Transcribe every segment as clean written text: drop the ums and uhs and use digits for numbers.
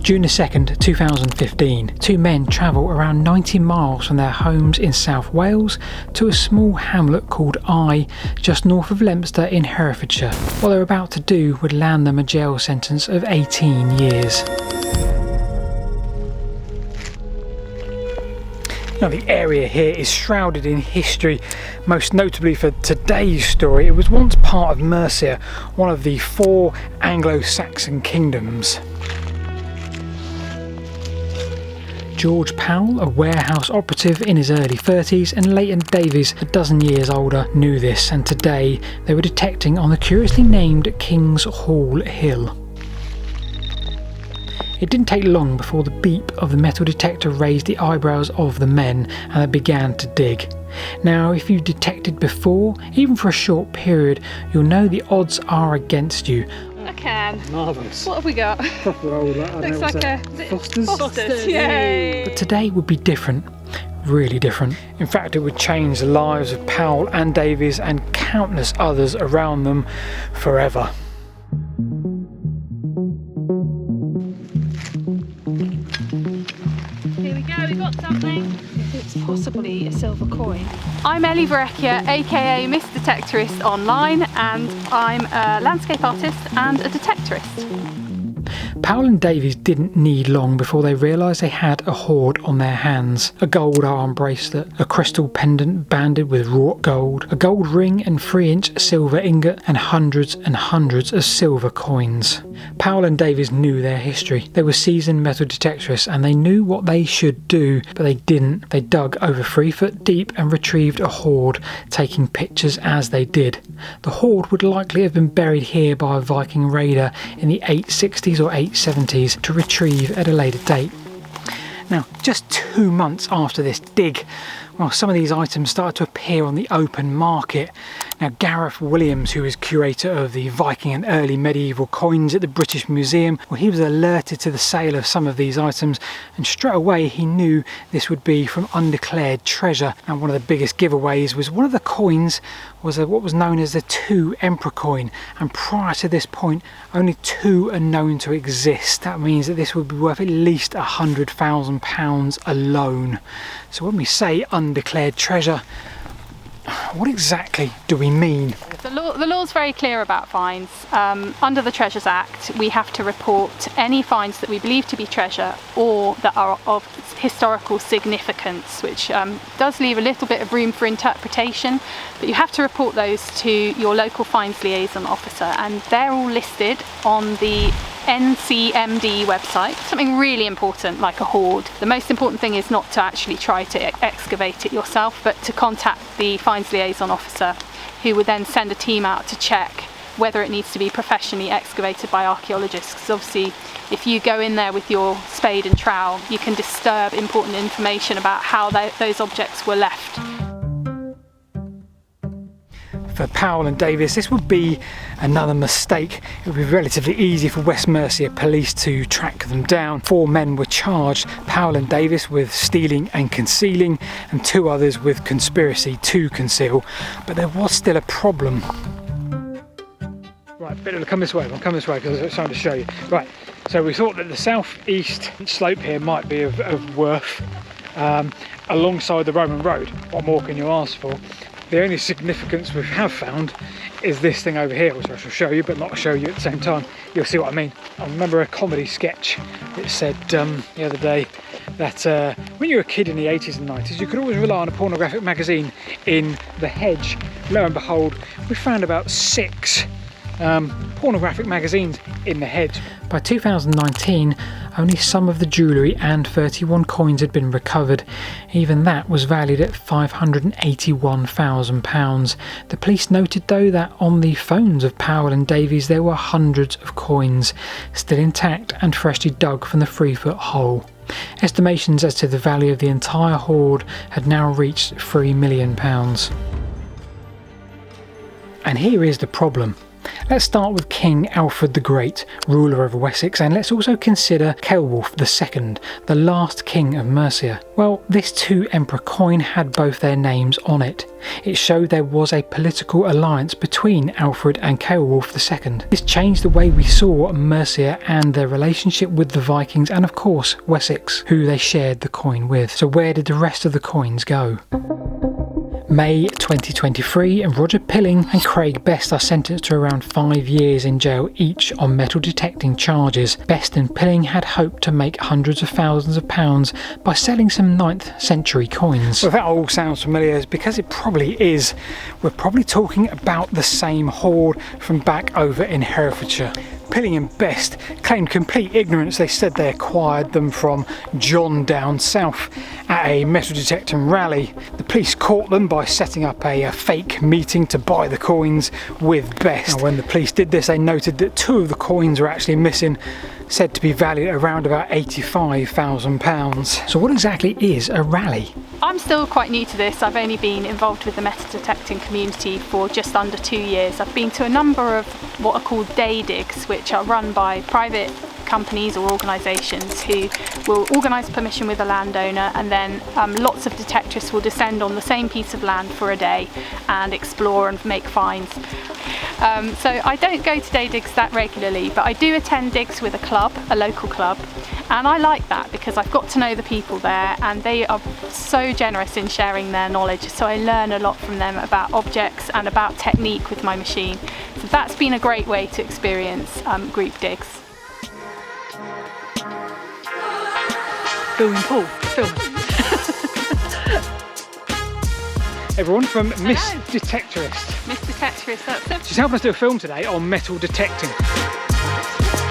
June 2nd, 2015, two men travel around 90 miles from their homes in South Wales to a small hamlet called Eye, just north of Leominster in Herefordshire. What they're about to do would land them a jail sentence of 18 years. Now, the area here is shrouded in history, most notably for today's story. It was once part of Mercia, one of the 4 Anglo-Saxon kingdoms. George Powell, a warehouse operative in his early 30s, and Leighton Davies, a dozen years older, knew this, and today they were detecting on the curiously named King's Hall Hill. It didn't take long before the beep of the metal detector raised the eyebrows of the men and they began to dig. Now, if you've detected before, even for a short period, you'll know the odds are against you. A can. Marvellous. What have we got? Proper old, Looks like a Foster's. Yay! But today would be different. Really different. In fact, it would change the lives of Powell and Davies and countless others around them forever. We got something. It's possibly a silver coin. I'm Ellie Verrecchia, aka Miss Detectorist online, and I'm a landscape artist and a detectorist. Powell and Davies didn't need long before they realised they had a hoard on their hands. A gold arm bracelet, a crystal pendant banded with wrought gold, a gold ring and 3-inch silver ingot, and hundreds of silver coins. Powell and Davies knew their history. They were seasoned metal detectorists and they knew what they should do, but they didn't. They dug over 3 foot deep and retrieved a hoard, taking pictures as they did. The hoard would likely have been buried here by a Viking raider in the 860s or 870s to retrieve at a later date. Now, just 2 months after this dig, well, some of these items started to appear on the open market. Now, Gareth Williams, who is curator of the Viking and early medieval coins at the British Museum, well, he was alerted to the sale of some of these items, and straight away he knew this would be from undeclared treasure. And one of the biggest giveaways was one of the coins was what was known as the 2 Emperor coin, and prior to this point only 2 are known to exist. That means that this would be worth at least £100,000 alone. So when we say undeclared treasure, what exactly do we mean? The law's very clear about fines. Under the Treasures Act, we have to report any fines that we believe to be treasure or that are of historical significance, which does leave a little bit of room for interpretation, but you have to report those to your local fines liaison officer, and they're all listed on the NCMD website. Something really important, like a hoard. The most important thing is not to actually try to excavate it yourself, but to contact the fines liaison officer, who would then send a team out to check whether it needs to be professionally excavated by archaeologists, because obviously if you go in there with your spade and trowel, you can disturb important information about how those objects were left. For Powell and Davies, this would be another mistake. It would be relatively easy for West Mercia police to track them down. 4 men were charged, Powell and Davies with stealing and concealing, and 2 others with conspiracy to conceal. But there was still a problem. Right, Bill, come this way, because I'm trying to show you. Right, so we thought that the southeast slope here might be of worth alongside the Roman road. What more can you ask for? The only significance we have found is this thing over here, which I shall show you, but not show you at the same time. You'll see what I mean. I remember a comedy sketch that said the other day that when you were a kid in the 80s and 90s, you could always rely on a pornographic magazine in the hedge. Lo and behold, we found about 6 pornographic magazines in the hedge. By 2019, only some of the jewellery and 31 coins had been recovered. Even that was valued at £581,000. The police noted though that on the phones of Powell and Davies there were hundreds of coins, still intact and freshly dug from the 3-foot hole. Estimations as to the value of the entire hoard had now reached £3 million. And here is the problem. Let's start with King Alfred the Great, ruler of Wessex, and let's also consider Ceolwulf II, the last king of Mercia. Well, this two-emperor coin had both their names on it. It showed there was a political alliance between Alfred and Ceolwulf II. This changed the way we saw Mercia and their relationship with the Vikings and of course Wessex, who they shared the coin with. So where did the rest of the coins go? May 2023, and Roger Pilling and Craig Best are sentenced to around 5 years in jail each on metal detecting charges. Best and Pilling had hoped to make hundreds of thousands of pounds by selling some 9th century coins. Well, if that all sounds familiar, it's because it probably is. We're probably talking about the same hoard from back over in Herefordshire. Pilling and Best claimed complete ignorance. They said they acquired them from John down south at a metal detecting rally. The police caught them by setting up a fake meeting to buy the coins with Best. Now, when the police did this, they noted that 2 of the coins were actually missing, said to be valued at around about £85,000. So what exactly is a rally? I'm still quite new to this. I've only been involved with the metal detecting community for just under 2 years. I've been to a number of what are called day digs, which are run by private companies or organisations who will organise permission with a landowner, and then lots of detectorists will descend on the same piece of land for a day and explore and make finds. So I don't go to day digs that regularly, but I do attend digs with a club, a local club, and I like that because I've got to know the people there and they are so generous in sharing their knowledge, so I learn a lot from them about objects and about technique with my machine. So that's been a great way to experience group digs. Filming Paul, film. Everyone from Miss Detectorist. Miss Detectorist, that's it. She's helping us do a film today on metal detecting.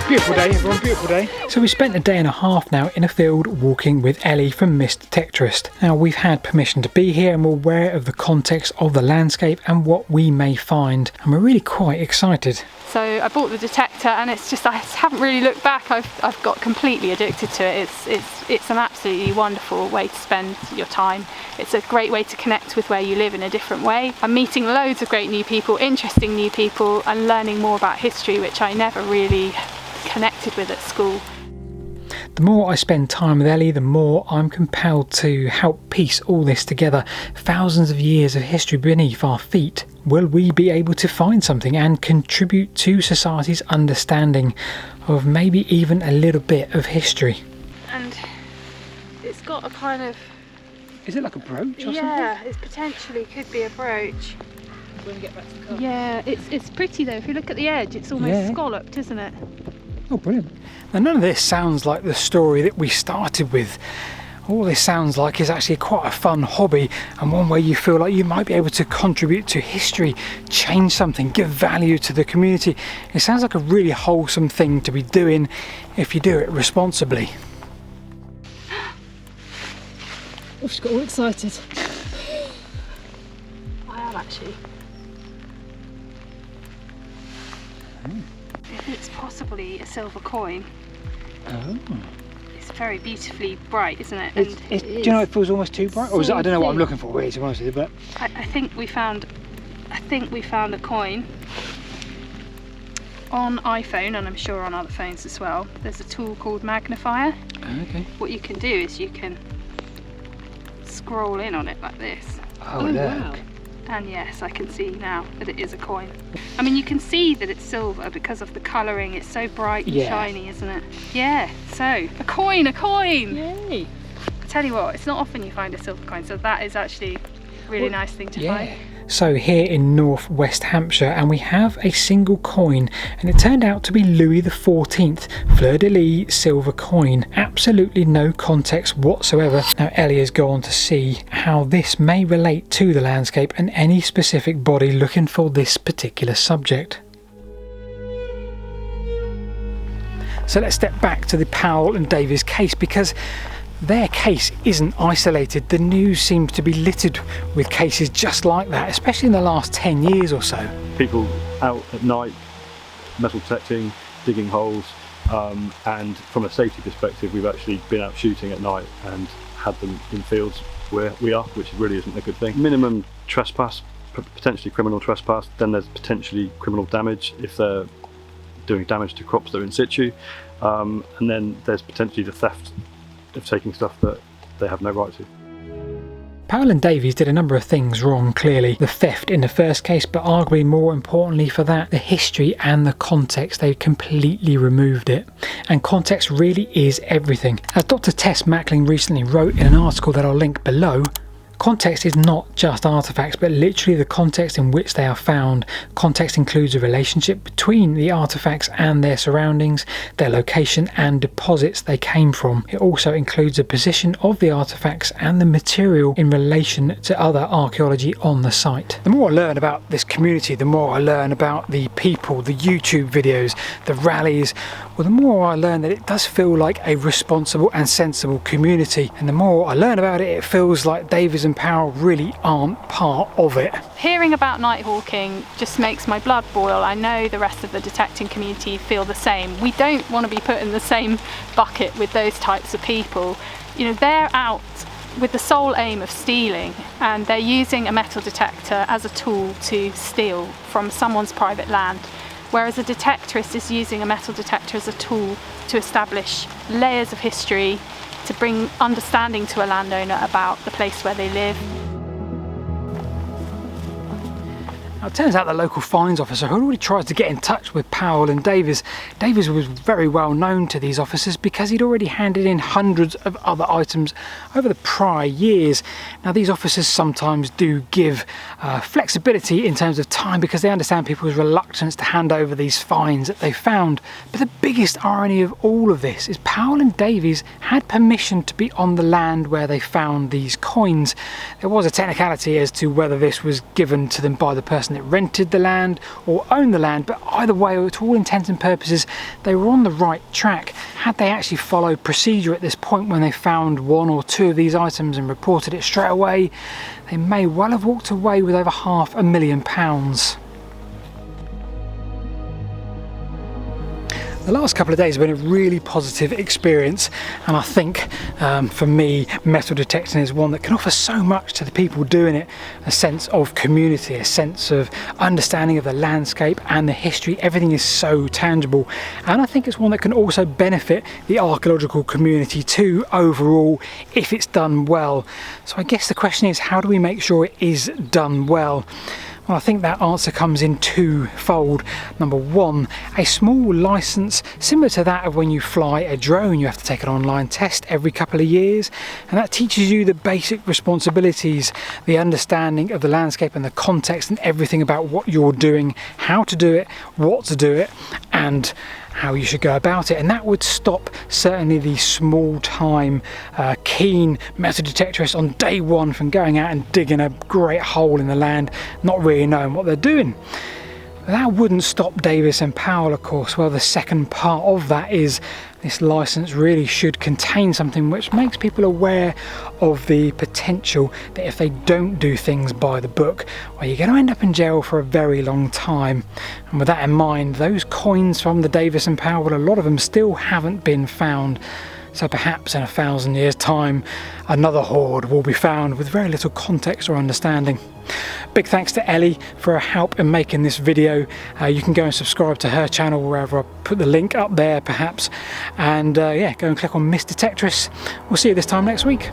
Beautiful day, everyone, beautiful day. So we spent a day and a half now in a field walking with Ellie from Miss Detectorist. Now we've had permission to be here and we're aware of the context of the landscape and what we may find, and we're really quite excited. So I bought the detector and it's just, I haven't really looked back. I've got completely addicted to it. It's an absolutely wonderful way to spend your time. It's a great way to connect with where you live in a different way. I'm meeting loads of great new people, interesting new people, and learning more about history, which I never really connected with at school. The more I spend time with Ellie, the more I'm compelled to help piece all this together. Thousands of years of history beneath our feet. Will we be able to find something and contribute to society's understanding of maybe even a little bit of history? And it's got a kind of... Is it like a brooch or something? Yeah, it potentially could be a brooch. When we get back to the car. Yeah, it's pretty though. If you look at the edge, it's almost scalloped, isn't it? Oh, brilliant. Now, none of this sounds like the story that we started with. All this sounds like is actually quite a fun hobby, and one where you feel like you might be able to contribute to history, change something, give value to the community. It sounds like a really wholesome thing to be doing if you do it responsibly. Oh, she's got all excited. I am actually. It's possibly a silver coin. Oh. It's very beautifully bright, isn't it? Do you know, it feels almost too bright? Or is it, I don't know what I'm looking for really, to be honest with you, but I think we found a coin on iPhone, and I'm sure on other phones as well. There's a tool called magnifier. okay. What you can do is you can scroll in on it like this. Oh, look. Wow. And yes, I can see now that it is a coin. I mean, you can see that it's silver because of the colouring. It's so bright and shiny, isn't it? Yeah, so, a coin! Yay! I tell you what, it's not often you find a silver coin, so that is actually a really nice thing to find. So here in North West Hampshire, and we have a single coin, and it turned out to be Louis XIV fleur-de-lis silver coin. Absolutely no context whatsoever. Now Ellie has gone to see how this may relate to the landscape and any specific body looking for this particular subject. So let's step back to the Powell and Davies case, because their case isn't isolated. The news seems to be littered with cases just like that, especially in the last 10 years or so. People out at night, metal detecting, digging holes, and from a safety perspective, we've actually been out shooting at night and had them in fields where we are, which really isn't a good thing. Minimum trespass potentially criminal trespass, then there's potentially criminal damage if they're doing damage to crops that are in situ, and then there's potentially the theft of taking stuff that they have no right to. Powell and Davies did a number of things wrong, clearly. The theft in the first case, but arguably more importantly for that, the history and the context. They completely removed it. And context really is everything. As Dr. Tess Machling recently wrote in an article that I'll link below, context is not just artefacts, but literally the context in which they are found. Context includes a relationship between the artefacts and their surroundings, their location and deposits they came from. It also includes a position of the artefacts and the material in relation to other archaeology on the site. The more I learn about this community, the more I learn about the people, the YouTube videos, the rallies, well, the more I learn that it does feel like a responsible and sensible community. And the more I learn about it, it feels like Davies and Powell really aren't part of it. Hearing about nighthawking just makes my blood boil. I know the rest of the detecting community feel the same. We don't want to be put in the same bucket with those types of people. You know, they're out with the sole aim of stealing, and they're using a metal detector as a tool to steal from someone's private land. Whereas a detectorist is using a metal detector as a tool to establish layers of history, to bring understanding to a landowner about the place where they live. Now, it turns out the local fines officer had already tried to get in touch with Powell and Davies. Davies was very well known to these officers because he'd already handed in hundreds of other items over the prior years. Now, these officers sometimes do give flexibility in terms of time because they understand people's reluctance to hand over these finds that they found. But the biggest irony of all of this is Powell and Davies had permission to be on the land where they found these coins. There was a technicality as to whether this was given to them by the person that rented the land or owned the land, but either way, to all intents and purposes, they were on the right track. Had they actually followed procedure at this point when they found one or two of these items and reported it straight away, they may well have walked away with over £500,000. The last couple of days have been a really positive experience, and I think for me, metal detecting is one that can offer so much to the people doing it. A sense of community, a sense of understanding of the landscape and the history. Everything is so tangible, and I think it's one that can also benefit the archaeological community too overall if it's done well. So I guess the question is, how do we make sure it is done well? Well, I think that answer comes in twofold. Number one, a small license similar to that of when you fly a drone. You have to take an online test every couple of years, and that teaches you the basic responsibilities, the understanding of the landscape and the context and everything about what you're doing, how to do it, what to do it, and how you should go about it. And that would stop certainly the small time keen metal detectorists on day one from going out and digging a great hole in the land, not really knowing what they're doing. That wouldn't stop Davies and Powell, of course. Well, the second part of that is this license really should contain something which makes people aware of the potential that if they don't do things by the book, well, you're going to end up in jail for a very long time. And with that in mind, those coins from the Davies and Powell, well, a lot of them still haven't been found. So perhaps in 1,000 years' time, another hoard will be found with very little context or understanding. Big thanks to Ellie for her help in making this video. You can go and subscribe to her channel wherever I put the link up there perhaps. And yeah, go and click on Miss Detectress. We'll see you this time next week.